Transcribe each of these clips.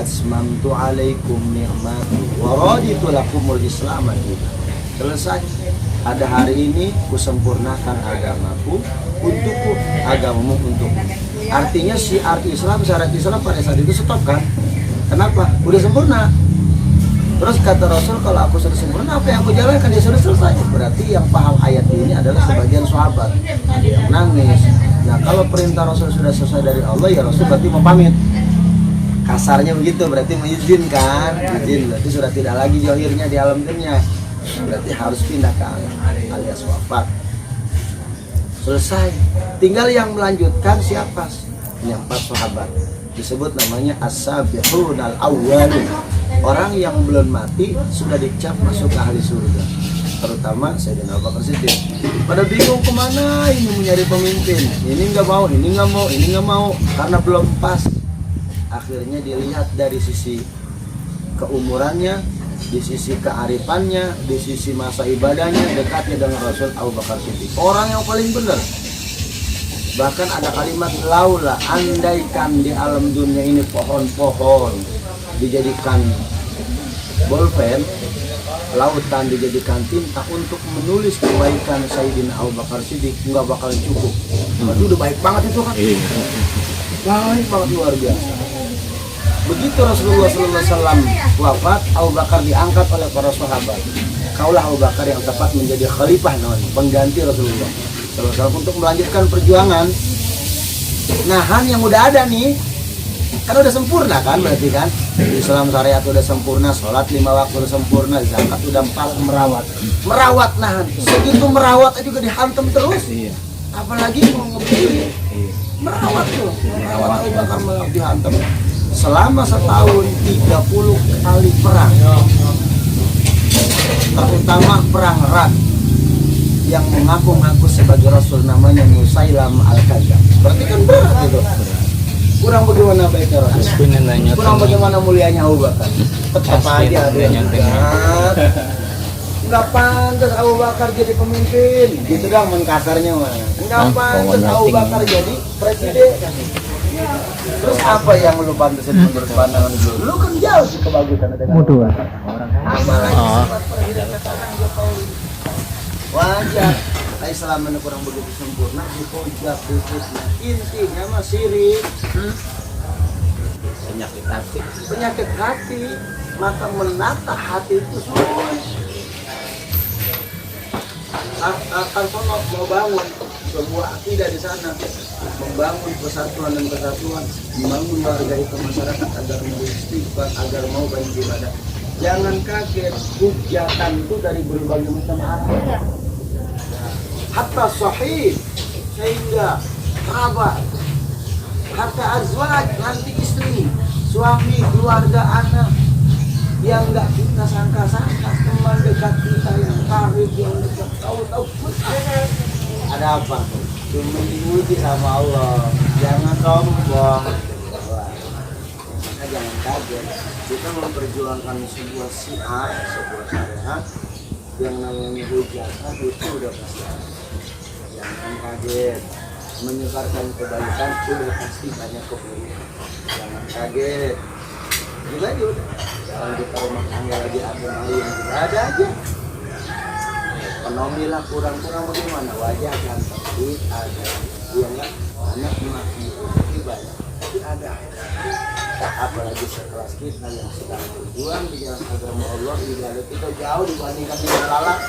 asmamtu alaikum ni'mati wa raditu lakumul Islam dinan. Selesai. Ada hari ini kusempurnakan agamaku untukku, agamamu untukku. Artinya syiar Islam, syarat Islam pada saat itu stop kan? Kenapa? Udah sempurna. Terus kata Rasul, kalau aku sudah sempurna, apa yang aku jalankan ya sudah selesai. Berarti yang paham ayat ini adalah sebagian sahabat. Ada yang nangis. Nah, kalau perintah Rasul sudah selesai dari Allah, ya Rasul berarti mau pamit. Kasarnya begitu, berarti mengizinkan. Izin, berarti sudah tidak lagi johirnya di alam dunia. Berarti harus pindah ke alam alias wafat. Selesai. Tinggal yang melanjutkan siapa? Yang 4 sahabat. Disebut namanya as-sabiqun al-awwalun. Orang yang belum mati sudah dicap masuk ke ahli surga. Terutama Sayyidina Abu Bakar Siddiq. Pada bingung kemana ini mencari pemimpin. Ini nggak mau, ini nggak mau, ini nggak mau. Karena belum pas. Akhirnya dilihat dari sisi keumurannya, di sisi kearifannya, di sisi masa ibadahnya, dekatnya dengan Rasul Abu Bakar Siddiq. Orang yang paling benar. Bahkan ada kalimat laula, andaikan di alam dunia ini pohon-pohon dijadikan bolpen, lautan dijadikan tinta untuk menulis kebaikan Sayyidina Abu Bakar Siddiq, nggak bakal cukup. Itu udah baik banget itu kan? Baik banget, luar biasa. Begitu Rasulullah SAW wafat, Abu Bakar diangkat oleh para sahabat. Kaulah Abu Bakar yang tepat menjadi khalifah, pengganti Rasulullah SAW untuk melanjutkan perjuangan. Nah, yang udah ada nih, kan udah sempurna kan berarti kan? Islam syariat udah sempurna, sholat 5 waktu udah sempurna, zakat udah 4, merawat nahan. Segitu merawat juga dihantam terus. Apalagi mau ngebeli. Merawat tuh, merawat Abu Bakar dihantam. Selama setahun 30 kali perang, terutama perang Rat yang mengaku-ngaku sebagai Rasul, namanya Musailam al-Kadzdzab. Berarti kan berat itu. Kurang bagaimana baiknya Rasul, kurang bagaimana mulianya Abu Bakar. Tetap aja ada yang berat. Nggak pantas Abu Bakar jadi pemimpin. Gitu dong mengkasarnya mah. Nggak pantas Abu Bakar jadi presiden. Terus apa yang lu pantasin menurut pandangan lu? Lu kan jauh sih kebagusan dengan orang. Apalagi sifat presiden sekarang Jokowi. Wajar. Islam mana kurang begitu sempurna, dihujat, difitnah. Intinya mah sirik. Penyakit hati. Maka menata hati itu sulit. Akan mau bangun sebuah akidah di sana, membangun persatuan dan kesatuan, membangun warga itu masyarakat agar mau istighfar, agar mau beribadah. Jangan kaget, hujatan itu dari berbagai macam arah. Hatta sahih, sehingga kerabat, hatta azwaj, nanti istri, suami, keluarga, anak yang nggak kita sangka-sangka, teman dekat kita yang karib, yang dekat tahu-tahu ada apa? Cuma diuji sama Allah. Jangan sombong. Maka jangan kaget. Kita memperjuangkan sebuah syiar, sebuah syariat yang namanya hujatan itu udah pasti ada. Jangan kaget. Menyebarkan kebaikan udah pasti banyak keburukan. Jangan kaget. Juga udah. Kalau kita rumah tangga lagi ayam juga ada aja. Ekonomi lah kurang-kurang bagaimana, wajah kan tapi ada yang anak mati ibadah tapi ada. Apalagi sekelas kita yang sedang berjuang di jalan agama Allah, ibadah kita jauh dibandingkan dengan lalat.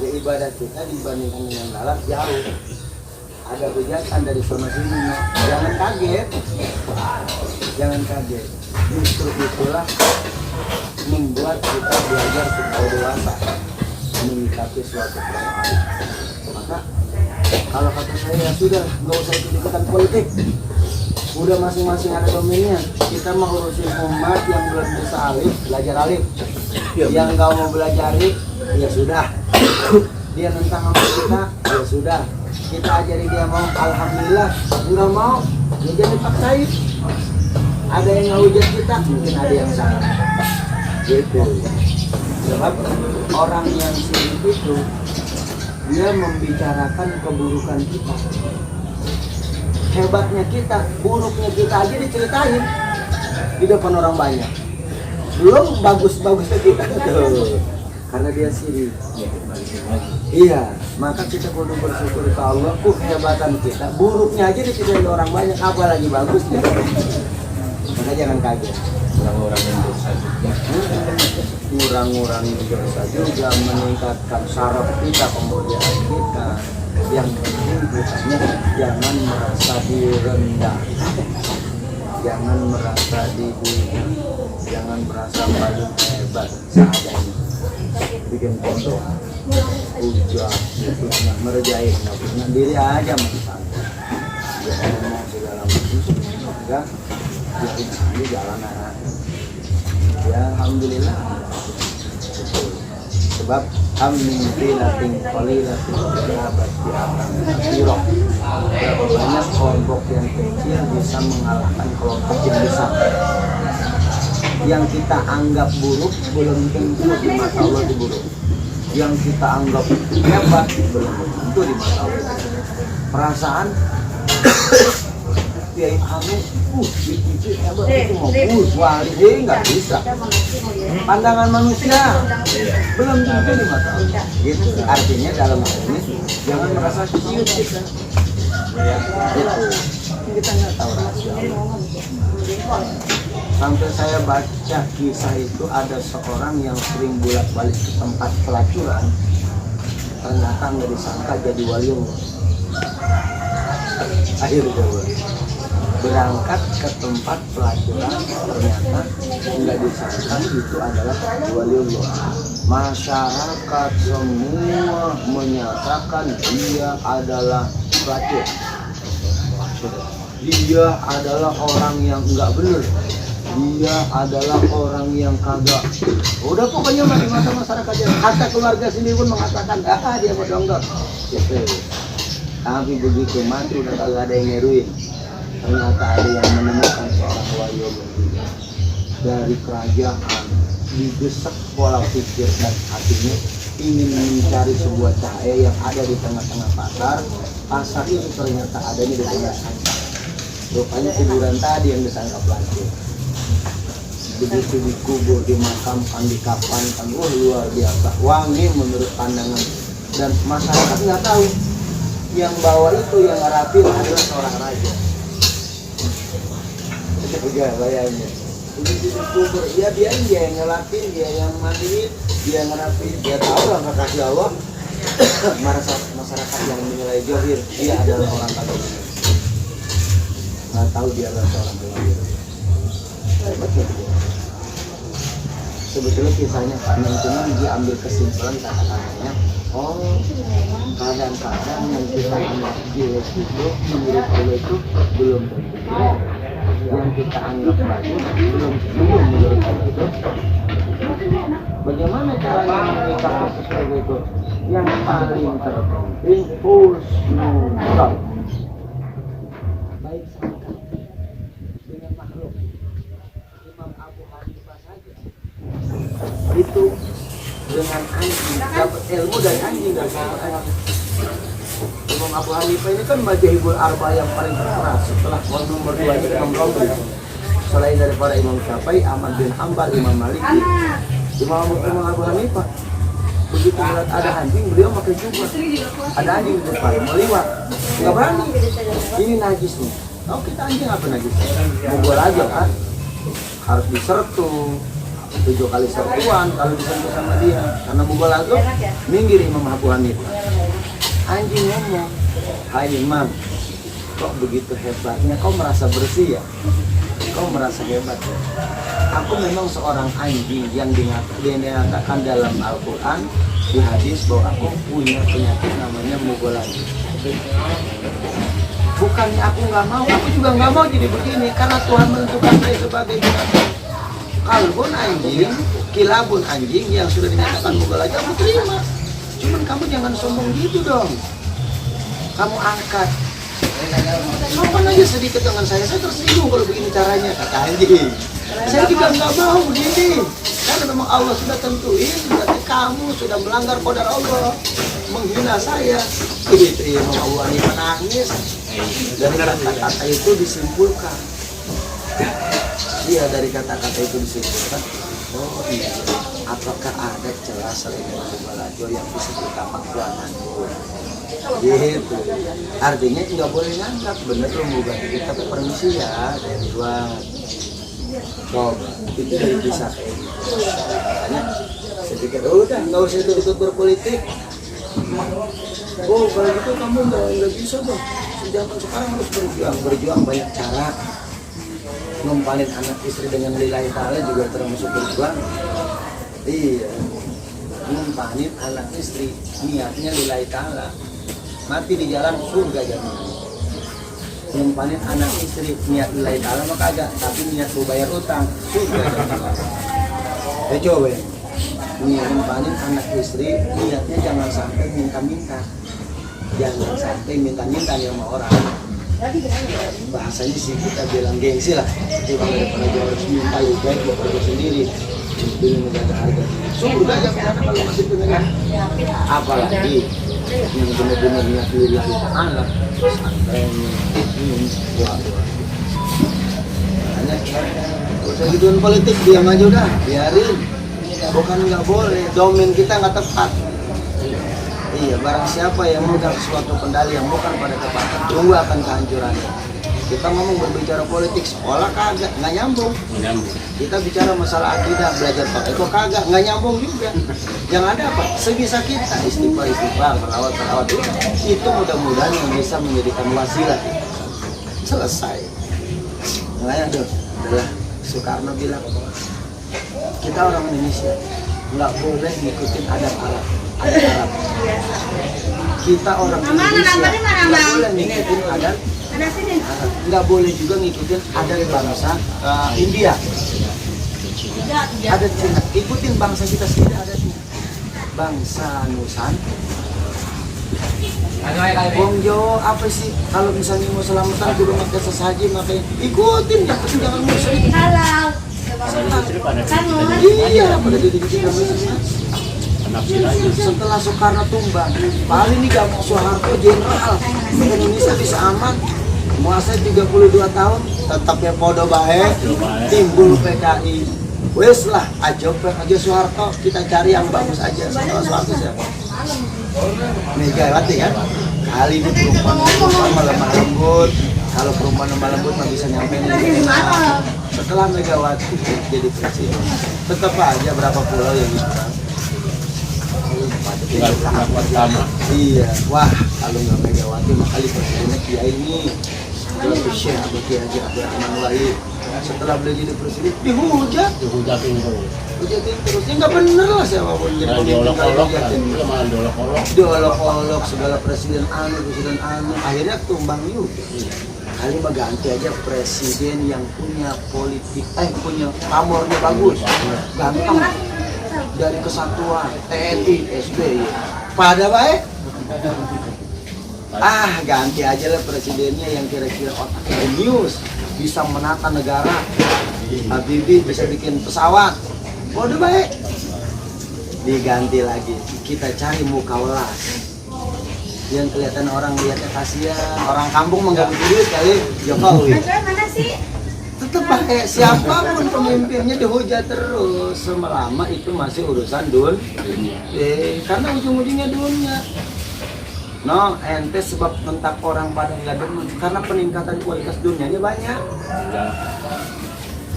Ya, ibadah kita dibandingkan dengan lalat jauh. Ada hujatan dari sana sini. Jangan kaget. Jangan kaget. Justru itulah membuat kita belajar supaya dewasa menyikapi suatu persoalan. Maka kalau kata saya sudah nggak usah ikut-ikutan politik. Udah masing-masing ada domainnya. Kita mau urusin umat yang belum bisa alif, belajar alif. Yang nggak mau belajar alif, ya sudah. Dia tentang sama kita, ya sudah. Kita ajari dia mau, alhamdulillah. Nggak mau, ya jangan dipaksain. Ada yang ngehujat kita, mungkin ada yang salah. Gitu. Sebab orang yang sirik itu dia membicarakan keburukan kita. Hebatnya kita, buruknya kita aja diceritain. di depan orang banyak. Belum bagus-bagusnya kita tuh, karena dia sirik. Iya, maka kita kudu bersyukur ke Allah. Kehebatan kita, buruknya aja dipilih orang banyak, apalagi bagusnya. Maka jangan kaget. Kurang-ngurangi dosa juga, meningkatkan syaraf kita, kemuliaan kita. Yang penting bukannya jangan merasa direndah, jangan merasa dihina, jangan merasa paling hebat seadanya. Bikin pondok, ujar, merjain, nggak diri aja masih santai. Jangan ngomong segala macam, enggak, biarin aja jalan aja. Ya alhamdulillah. Sebab amin filatin qalilatin jabat di akan katsirah. Banyak kelompok yang kecil bisa mengalahkan kelompok yang besar. Yang kita anggap buruk belum tentu di mata Allah itu buruk. Yang kita anggap hebat belum tentu di mata Allah. Perasaan Kiai Anu, itu hebat, itu mau wali, nggak bisa. Pandangan manusia belum tentu di mata Allah. Gitu. Artinya dalam hal ini jangan merasa ciut kita. Gitu. Kita nggak tahu rahasia Allah. Sampai saya baca kisah itu ada seorang yang sering bolak-balik ke tempat pelacuran, ternyata nggak disangka jadi wali Allah. Akhirnya berangkat ke tempat pelacuran, ternyata nggak disangka itu adalah wali Allah. Masyarakat semua menyatakan dia adalah pelacur, dia adalah orang yang nggak benar, dia adalah orang yang kagak. Udah pokoknya di mata masyarakat, kata keluarga sendiri pun mengatakan dia bodong-dong. Gitu. Tapi begitu mati udah kagak ada yang ngeruin. Ternyata ada yang menemukan seorang wali Allah dari kerajaan, didesak pola pikir dan hatinya ingin mencari sebuah cahaya yang ada di tengah-tengah pasar. Pasar itu ternyata adanya di tengah sampah. Rupanya kuburan tadi yang disangka pelacur. Begitu dikubur, dimakamkan, dikafankan, luar biasa, wangi menurut pandangan. Dan masyarakat nggak tahu yang bawa itu, yang ngerapin adalah seorang raja. Juga bayangnya. Begitu dikubur, dia yang ngelapin, dia yang mandiin, dia ngerapin, dia tahu lah kasih Allah. Masyarakat yang menilai jahil, dia adalah orang kafir. Nggak tahu dia adalah seorang kafir. Hebat ya dia. Sebetulnya kisahnya panjang, cuma dia ambil kesimpulan kata-katanya. Oh, kadang-kadang yang kita anggap jelek itu menurut Allah itu belum tentu. Yang kita anggap bagus belum menurut Allah itu. Bagaimana caranya menyikapi sesuatu itu? Yang paling terpenting husnul baik sangka dengan makhluk. Imam Abu Hanifah saja itu dengan anjing dapat ilmu dari anjing dan Imam Abu Hanifah ini kan Madzhabul Arba yang paling keras setelah nomor 2 itu Imam Rawi. Selain daripada Imam Syafi'i, Ahmad bin Hanbal, Imam Malik, Imam Abu Hanifah begitu melihat ada anjing beliau pakai jubah. Ada anjing di depan meliwat, nggak berani. Ini najis nih. Oh kita anjing apa najis? Mogol aja kan, harus disertu 7 kali sertuan kalau disentuh sama dia. Karena mogol aja minggir Imam Abu Hanifah. Anjing ngomong, hai Imam, kok begitu hebatnya? Kau merasa bersih ya? Kau merasa hebat ya? Aku memang seorang anjing yang dinyatakan dalam Al-Quran di hadis bahwa aku punya penyakit namanya mugolagi. Bukannya aku nggak mau, aku juga nggak mau jadi begini karena Tuhan menentukan saya sebagai binatang. Kalbun anjing, kilabun anjing yang sudah dinyatakan mugolagi, aku terima. Cuman kamu jangan sombong gitu dong. Kamu angkat. Maafkan aja sedikit dengan saya tersinggung kalau begini caranya, kata anjing. Saya juga nggak mau begini. Karena memang Allah sudah tentuin, berarti kamu sudah melanggar qadar Allah, menghina saya. Itu Imam Allah ini menangis. Dari kata-kata itu disimpulkan dia dari kata-kata itu disebutkan, oh iya, apakah ada celah selain balajo yang bisa kita pakuanan? Gitu. Artinya nggak boleh nganggap bener tuh mau ganti kita permisi ya dari luar. Coba itu dari kisah kayak gitu. Makanya saya pikir udah nggak usah ikut berpolitik. Oh kalau gitu kamu nggak bisa dong. Sekarang harus berjuang banyak cara. Numpalin anak istri dengan lillahi ta'ala juga termasuk berjuang. Iya, numpalin anak istri niatnya lillahi ta'ala, mati di jalan surga jaminan. Numpalin anak istri niat lillahi ta'ala mah kagak, tapi niat mau bayar utang surga jaminan. Coba ya, numpalin anak istri niatnya jangan sampai minta-minta, jangan sampai minta-minta sama orang. Bahasanya sih kita bilang gengsi lah, kurang daripada dia harus minta lebih baik buat kerja sendiri demi menjaga harga surga aja karena kalau masih dengan apalagi yang benar-benar niat lillahi ta'ala santrenya makanya usah gituin politik, diam aja udah, biarin. Bukan nggak boleh, domain kita nggak tepat. Iya, barang siapa yang memegang suatu kendali yang bukan pada tempatnya, tunggu akan kehancurannya. Kita ngomong berbicara politik, sekolah kagak, nggak nyambung. Kita bicara masalah akidah, belajar pakai kok kagak, nggak nyambung juga. Yang ada apa? Sebisa kita istighfar, melawat itu mudah-mudahan yang bisa menjadikan wasilah kita. Selesai. Makanya adalah Soekarno bilang, kita orang Indonesia nggak boleh ngikutin adat Arab. Kita orang Indonesia nggak boleh ngikutin adat Arab, nggak boleh juga ngikutin adat bangsa India, adat Cina. Ikutin bangsa kita sendiri adatnya, bangsa Nusantara. Wong Jawa apa sih? Kalau misalnya mau selamatan kudu pakai sesaji, makanya ikutin ya, tapi jangan musyrik. Iya, pada titik kita setelah Soekarno tumbang, paling nih gampang Soeharto jenderal, Indonesia bisa aman. Muasa 32 tahun, tetapnya podo bae, timbul PKI. Wes lah, aja Soeharto, kita cari yang bagus aja. Setelah Soeharto siapa? Megawati kan? Kali ini perempuan lemah lembut. Kalau perempuan lemah lembut nggak bisa nyampe nih. Setelah Megawati jadi presiden, tetap aja berapa pulau yang diserang. Iya, wah kalau nggak Megawati makali presidennya Kiai ini. Jadi Syekh Abdul Kiai Haji Abdurrahman Wahid. Setelah beliau jadi presiden, dihujatin terus. Ya nggak bener lah siapapun jadi diolok-olok segala presiden anu. Akhirnya tumbang juga. Kali mah ganti aja presiden yang punya politik, punya pamornya bagus, gampang. Dari kesatuan TNI, SBY, pada baik. Ganti aja lah presidennya yang kira-kira otaknya genius, bisa menata negara. Habibie bisa bikin pesawat, udah baik. Diganti lagi, kita cari muka welas yang kelihatan orang lihatnya kasihan, orang kampung mengganggu duit kali Jokowi. Mana sih? Tetap pakai siapapun pemimpinnya dihujat terus selama itu masih urusan karena ujung-ujungnya dunia. No, ente sebab mentak orang pada nggak demen karena peningkatan kualitas dunianya banyak.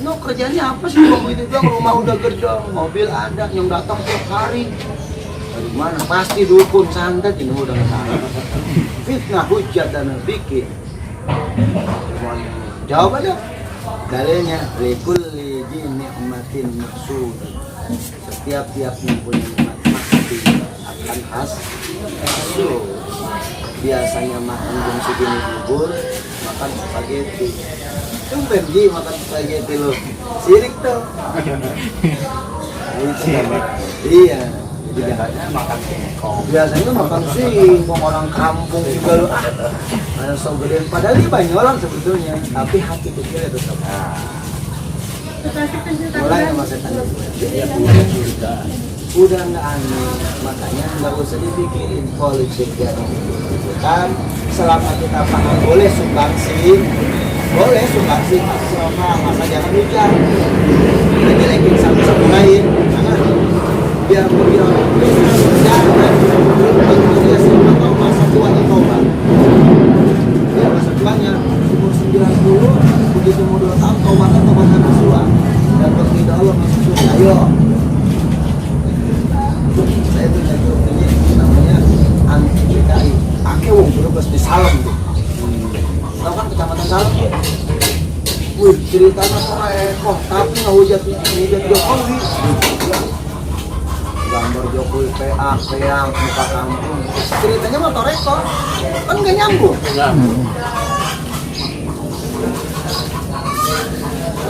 No, kerjanya apa sih? Kamu itu bilang rumah udah gedong, mobil ada, yang datang tiap hari. Dari mana? Pasti dukun santet ini udah salah. Fitnah, hujat dan bikin. Jawab aja. Dalilnya likulli ni'matin maksud. Setiap mempunyai nikmat pasti akan hasil. Biasanya makan jam segini bubur, makan spaghetti. Tumben Ji makan spaghetti lo. Sirik tuh. Iya. Biasanya makan singkong. Biasanya makan singkong, orang kampung juga lo. Ada so gede, padahal dia banyolan sebetulnya, tapi hati kecilnya tetap. Mulai sama setan dia udah nggak aneh, makanya nggak usah dipikirin politik yang kan selama kita paham boleh sumbangsi, boleh suka sih sama masa jangan hujan. Lagi satu lain, jangan. Biar mobil jangan. Dia semua tahu masa tuanya tobat. Biar masa tuanya umur 90, begitu umur 2 tahun tobatan semua. Dan berkata Allah masuk surga. Ayo. Saya punya grup ini namanya anti PKI. Pakai wong terus di Salem tuh. Tahu kan kecamatan Salem? Wih, ceritanya kok tapi nggak hujat Jokowi. Gambar Jokowi PA, peang, muka kampung. Ceritanya mah toreko, kan nggak nyambung.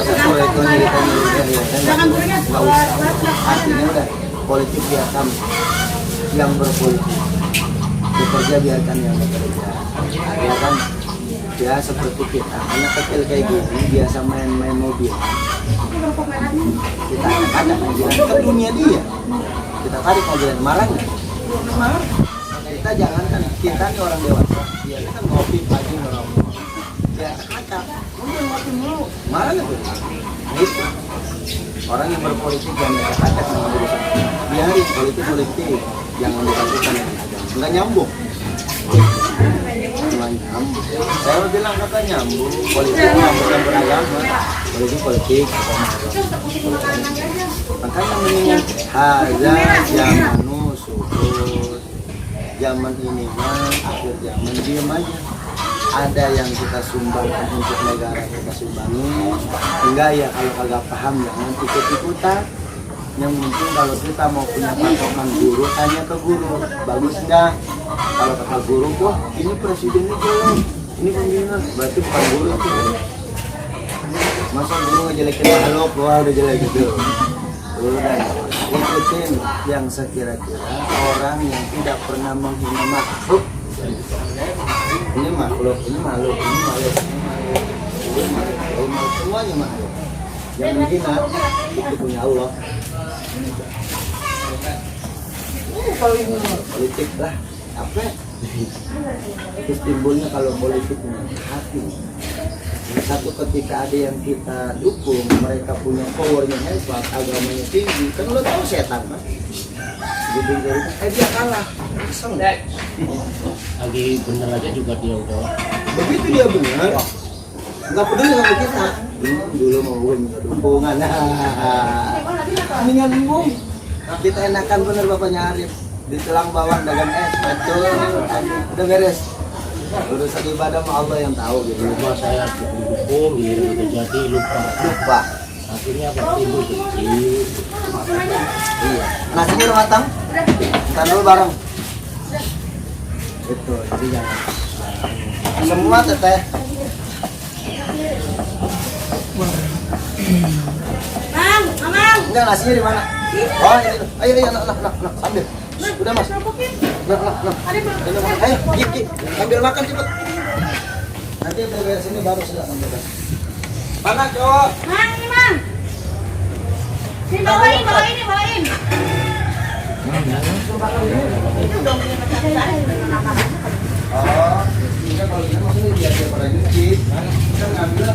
Toreko jangan nggak usah. Artinya udah politik biarkan yang berpolitik, bekerja biarkan yang bekerja. Ya kan? Ya seperti kita, anak kecil kayak gini biasa main-main mobil. Kita ajak mobilan ke dunia dia. Kita tarik mobilan, marah nggak? Marah. Kita jangan kan, kita nih orang dewasa. Ya kita ngopi pagi ngerokok. Ya kakak, ngomong ngopi mulu, marah nggak tuh? Gitu. Orang yang berpolitik jangan kakak sama urusan. Biari politik, jangan dilakukan yang agama. Nggak nyambung. Saya bilang kata nyambung, politik bukan beragama, politik. Makanya mengingat haza zamanu suhud. Zaman ini mah akhir zaman, diam aja. Ada yang kita sumbangkan untuk negara, kita sumbangi. Enggak ya, kalau kagak paham jangan ikut-ikutan. Yang penting kalau kita mau punya patokan guru, tanya ke guru, bagus enggak? Kalau kata guru, wah ini presidennya jelek, ini pembina, berarti bukan guru itu. Masa guru ngejelekin makhluk, wah udah jelek gitu. Udah, ikutin yang sekira-kira orang yang tidak pernah menghina makhluk. Ini makhluk, ini makhluk, ini makhluk, ini makhluk, semuanya makhluk. Yang menghina itu punya Allah. Kalau ini politik lah, apa? Terus timbulnya kalau politik hati. Satu ketika ada yang kita dukung, mereka punya powernya hebat, agamanya tinggi, kan lo tahu setan kan? Jadi dia kalah, kesel. Lagi bener aja juga dia udah. Begitu dia benar, nggak peduli sama kita. Dulu mau gue minta dukungan, mendingan bung. Kita enakan bener bapaknya Arif di tulang bawang dagang es, betul. Udah beres. Urusan ibadah mah Allah yang tahu gitu. Lupa saya dukung, ini udah jadi lupa. Akhirnya apa ibu kecil. Iya. Nasinya udah matang. Ntar dulu bareng. Betul. Jadi jangan. Semua teteh. Mang, Mamang. Enggak, nasinya di mana? Oh, ini tuh. Ayo, nak, ambil. Udah, Mas. Nah. Ayo, Gigi, ambil makan cepet. Nanti beres ini baru sudah sampai. Mana, cowok? Mang, ini Mang. Ini bawain. Itu dong ini Oh, ini kalau gitu maksudnya biar dia pada nyuci. Kita ngambil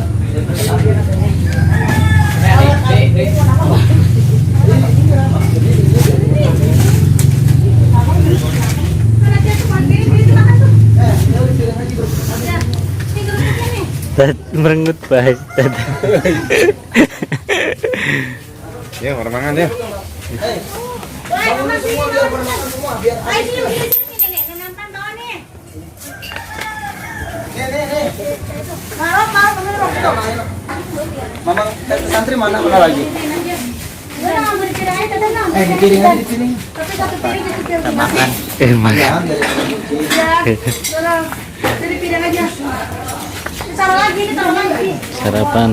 merengut bahas ya orang mangan ya. Bangun semua biar pada makan semua biar. nih, nonton doang nih. Nih. Marah, bener. Mama, santri mana lagi? Udah ngambil di piring aja, Teh. Di piring aja di sini. Tapi satu piring jadi piring. makan Ya, makan dari nyuci. Ya, udah. Dari piring aja. Taruh lagi. sarapan